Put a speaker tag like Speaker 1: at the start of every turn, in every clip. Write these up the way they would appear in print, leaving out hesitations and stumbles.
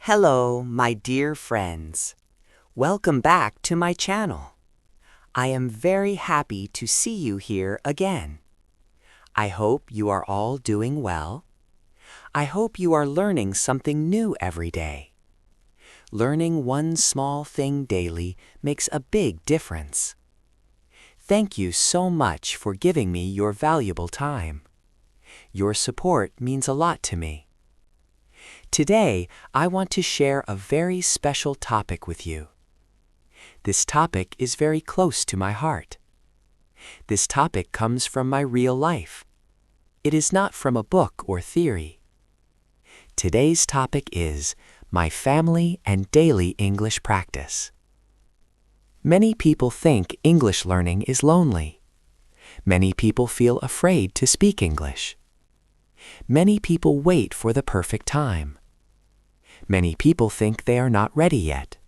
Speaker 1: Hello, my dear friends. Welcome back to my channel. I am very happy to see you here again. I hope you are all doing well. I hope you are learning something new every day. Learning one small thing daily makes a big difference. Thank you so much for giving me your valuable time. Your support means a lot to me. Today, I want to share a very special topic with you. This topic is very close to my heart. This topic comes from my real life. It is not from a book or theory. Today's topic is my family and daily English practice. Many people think English learning is lonely. Many people feel afraid to speak English. Many people wait for the perfect time. Many people think they are not ready yet.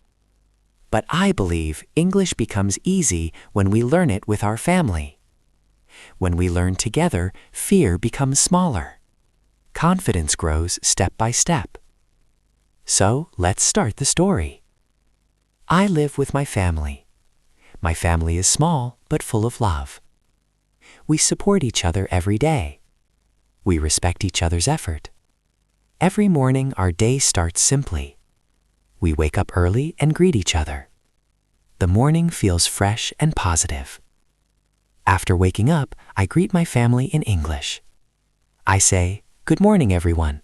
Speaker 1: But I believe English becomes easy when we learn it with our family. When we learn together, fear becomes smaller. Confidence grows step by step. So, let's start the story. I live with my family. My family is small but full of love. We support each other every day. We respect each other's effort. Every morning our day starts simply. We wake up early and greet each other. The morning feels fresh and positive. After waking up, I greet my family in English. I say, "Good morning, everyone."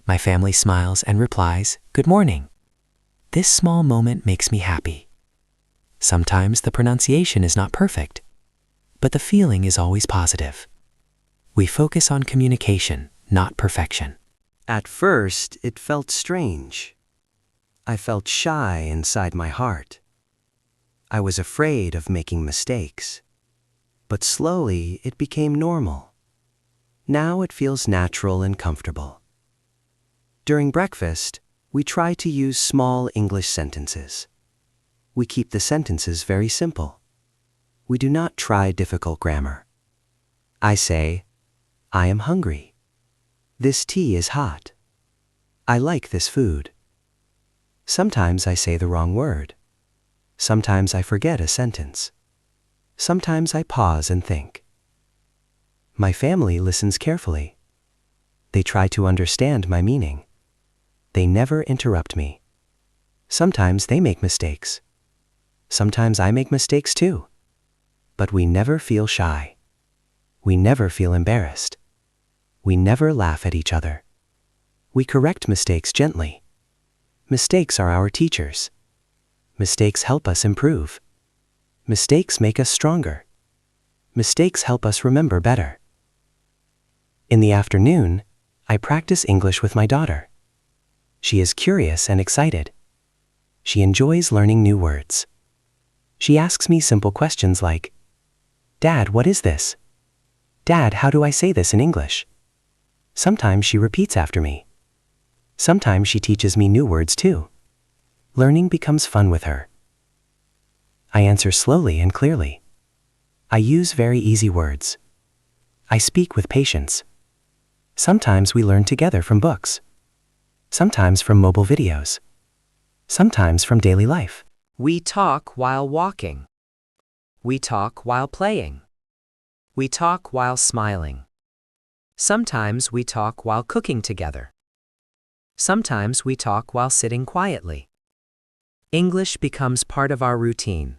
Speaker 1: My family smiles and replies, "Good morning." This small moment makes me happy. Sometimes the pronunciation is not perfect, but the feeling is always positive. We focus on communication, not perfection.
Speaker 2: At first, it felt strange. I felt shy inside my heart. I was afraid of making mistakes. But slowly, it became normal. Now it feels natural and comfortable. During breakfast, we try to use small English sentences. We keep the sentences very simple. We do not try difficult grammar. I say, "I am hungry. This tea is hot. I like this food." Sometimes I say the wrong word. Sometimes I forget a sentence. Sometimes I pause and think. My family listens carefully. They try to understand my meaning. They never interrupt me. Sometimes they make mistakes. Sometimes I make mistakes too. But we never feel shy. We never feel embarrassed. We never laugh at each other. We correct mistakes gently. Mistakes are our teachers. Mistakes help us improve. Mistakes make us stronger. Mistakes help us remember better. In the afternoon, I practice English with my daughter. She is curious and excited. She enjoys learning new words. She asks me simple questions like, "Dad, what is this? Dad, how do I say this in English?" Sometimes she repeats after me. Sometimes she teaches me new words too. Learning becomes fun with her. I answer slowly and clearly. I use very easy words. I speak with patience. Sometimes we learn together from books. Sometimes from mobile videos. Sometimes from daily life.
Speaker 1: We talk while walking. We talk while playing. We talk while smiling. Sometimes we talk while cooking together. Sometimes we talk while sitting quietly. English becomes part of our routine.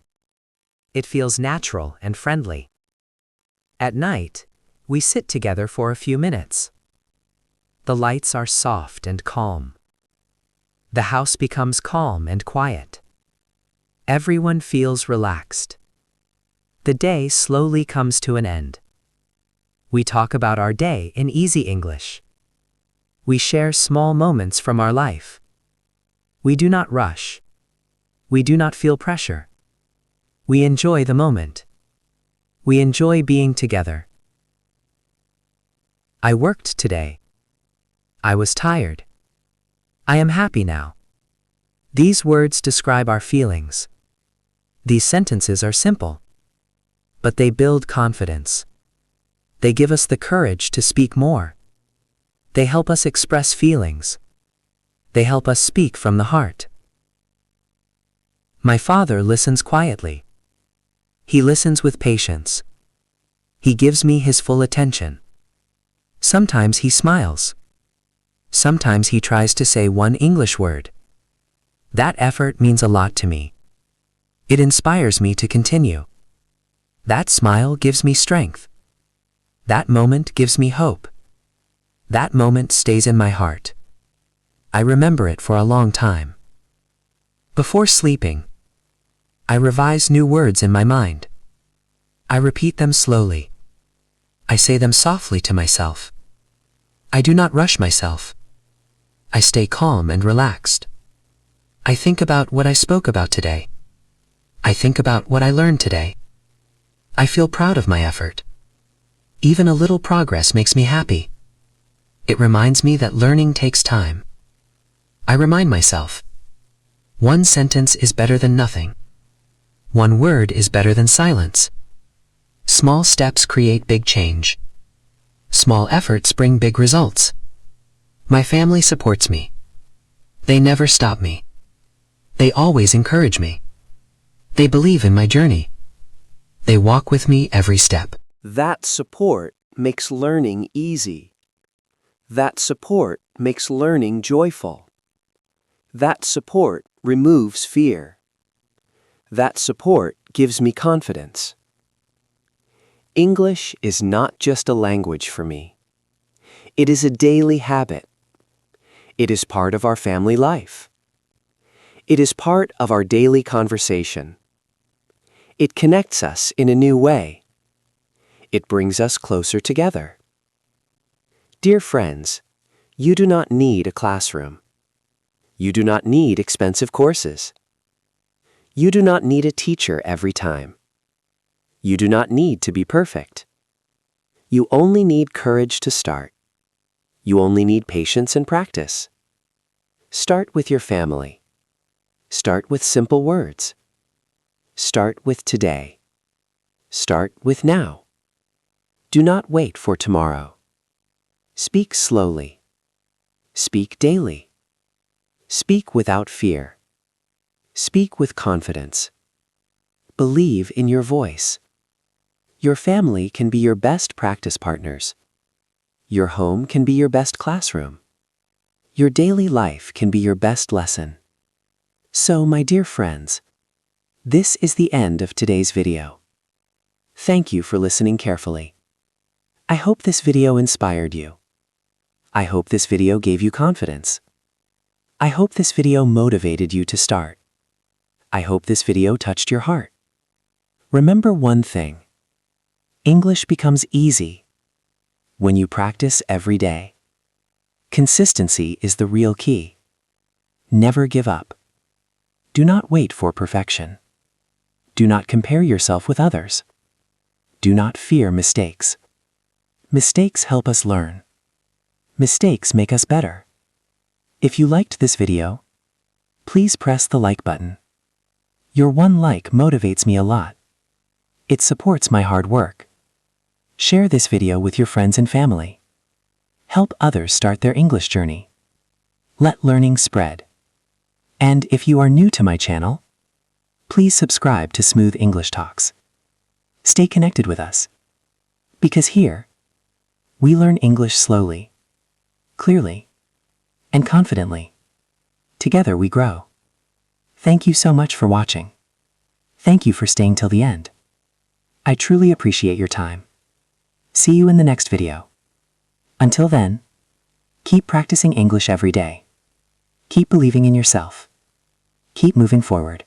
Speaker 1: It feels natural and friendly. At night, we sit together for a few minutes. The lights are soft and calm. The house becomes calm and quiet. Everyone feels relaxed. The day slowly comes to an end. We talk about our day in easy English. We share small moments from our life. We do not rush. We do not feel pressure. We enjoy the moment. We enjoy being together. I worked today. I was tired. I am happy now. These words describe our feelings. These sentences are simple, but they build confidence. They give us the courage to speak more. They help us express feelings.
Speaker 2: They help us speak from the heart. My father listens quietly. He listens with patience. He gives me his full attention. Sometimes he smiles. Sometimes he tries to say one English word. That effort means a lot to me. It inspires me to continue. That smile gives me strength. That moment gives me hope. That moment stays in my heart. I remember it for a long time. Before sleeping, I revise new words in my mind. I repeat them slowly. I say them softly to myself. I do not rush myself. I stay calm and relaxed. I think about what I spoke about today. I think about what I learned today. I feel proud of my effort. Even a little progress makes me happy. It reminds me that learning takes time. I remind myself, one sentence is better than nothing. One word is better than silence. Small steps create big change. Small efforts bring big results. My family supports me. They never stop me. They always encourage me. They believe in my journey. They walk with me every step.
Speaker 3: That support makes learning easy. That support makes learning joyful. That support removes fear. That support gives me confidence. English is not just a language for me. It is a daily habit. It is part of our family life. It is part of our daily conversation. It connects us in a new way. It brings us closer together. Dear friends, you do not need a classroom. You do not need expensive courses. You do not need a teacher every time. You do not need to be perfect. You only need courage to start. You only need patience and practice. Start with your family. Start with simple words. Start with today. Start with now. Do not wait for tomorrow. Speak slowly. Speak daily. Speak without fear. Speak with confidence. Believe in your voice. Your family can be your best practice partners. Your home can be your best classroom. Your daily life can be your best lesson. So, my dear friends, this is the end of today's video. Thank you for listening carefully. I hope this video inspired you. I hope this video gave you confidence. I hope this video motivated you to start. I hope this video touched your heart. Remember one thing. English becomes easy when you practice every day. Consistency is the real key. Never give up. Do not wait for perfection. Do not compare yourself with others. Do not fear mistakes. Mistakes help us learn. Mistakes make us better. If you liked this video, please press the like button. Your one like motivates me a lot. It supports my hard work. Share this video with your friends and family. Help others start their English journey. Let learning spread. And if you are new to my channel, please subscribe to Smooth English Talks. Stay connected with us. Because here, we learn English slowly, clearly, and confidently. Together we grow. Thank you so much for watching. Thank you for staying till the end. I truly appreciate your time. See you in the next video. Until then, keep practicing English every day. Keep believing in yourself. Keep moving forward.